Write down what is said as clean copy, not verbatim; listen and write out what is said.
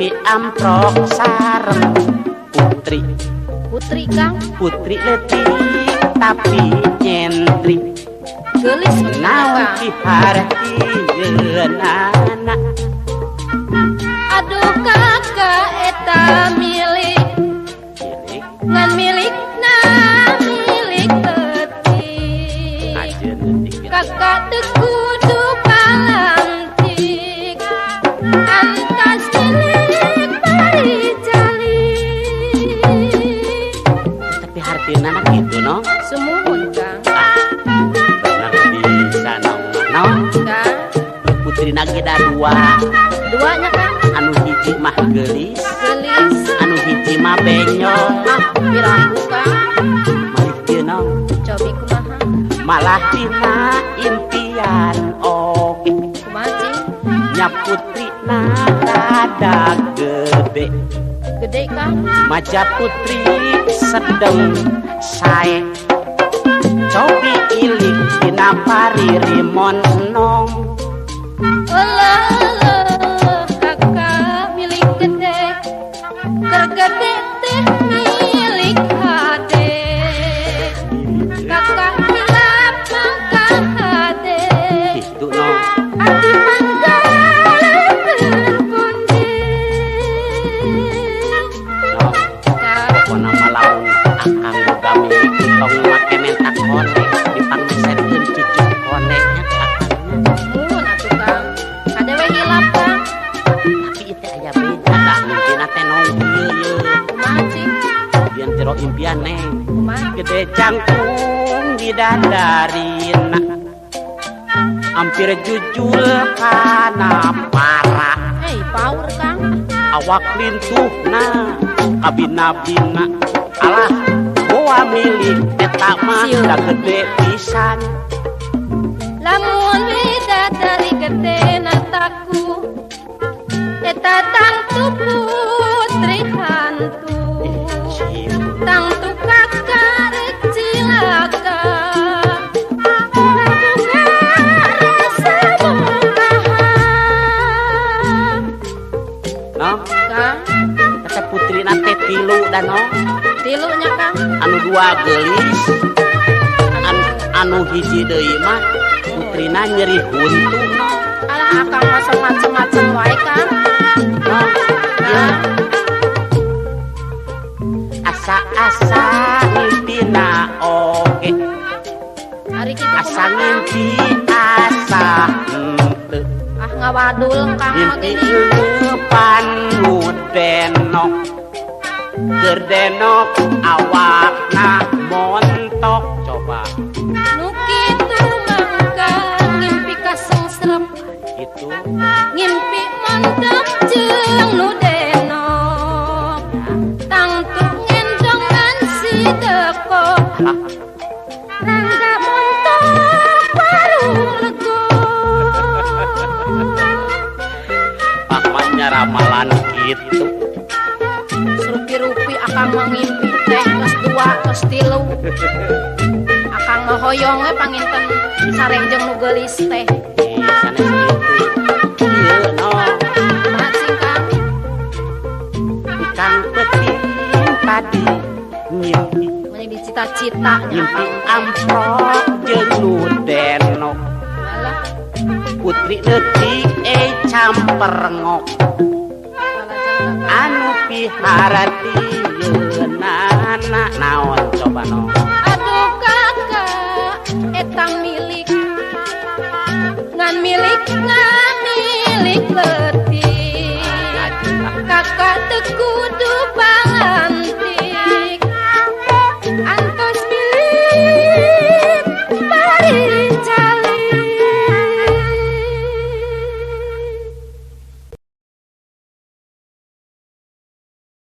ngimpi amprok sareng Putri Kang putri letih tapi nyentrik gelis naon ki hartieun anak. Aduh kakak eta milik ngan milik na milik leutik kakak teu kudu palantik antas milik bari jalik Tapi hartina anak gitu no. sumuhun Kang Bener bisa no. Kang Putri nageda duanya Kang anu hiji mah gelis gelis anu hiji mah benyol. piraku Kang Malik teu no. cobi kumaha Malah dina impian oge kumaha cing nya putri rada gede gede Kang maja putri sedeng sae cobi ilik dina paririmon enong. Kakak milik gede tergede teh milik hade kakak hilap maka hade Gitu no. ati panggaleun pundi No. Pokona malaung akang boga milik tong make mentak konek dipangmesetkeun cucu koneknya ke akangna. mun atuh Kang hade we hilap Kang Tapi itu aya beda dah mimpina teh nongkieu ye. kumaha cing Bian tiro impian neng. kumaha Gede cangkung didadarina hampir jujul kana para power Kang awak lintuhna kabina-bina alah boa milik eta mah da gede pisan. lamun bidadari gede nataku eta tangtu putri hantu tangtu kakak rek cilaka No, Kang kata putri nate tilu dan no, tilunya Kang anu dua gelis, anu hiji deui mah putrina nyeri huntu. alah akang masa macem-macem wae Kang No, ya. Asa-asa mimpina oge, hari kitu asa kumaha ngimpi asa henteu. ngawadul Kang Mimpi gini leupan nu denok keur denok awakna montok coba nu kitu mangka ngimpi kasengsrep itu ngimpi montok jeung nu denok tangtu ngendongan si deko rangga montok warung lego pamanya ramalan gitu rupi-rupi akang mangimpi teh keus 2 keus 3 akang ngahoyong we panginten sareng nu geulis teh sanes gitu ieu no masing Kang kang penting tadi ngimpi meni dicita-cita ngimpi amprok jeung nu denok alah putri leutik camper ngok anu piharatieun anak naon coba no. aduh kakak eta milik ngan milik leutik kakak teu kudu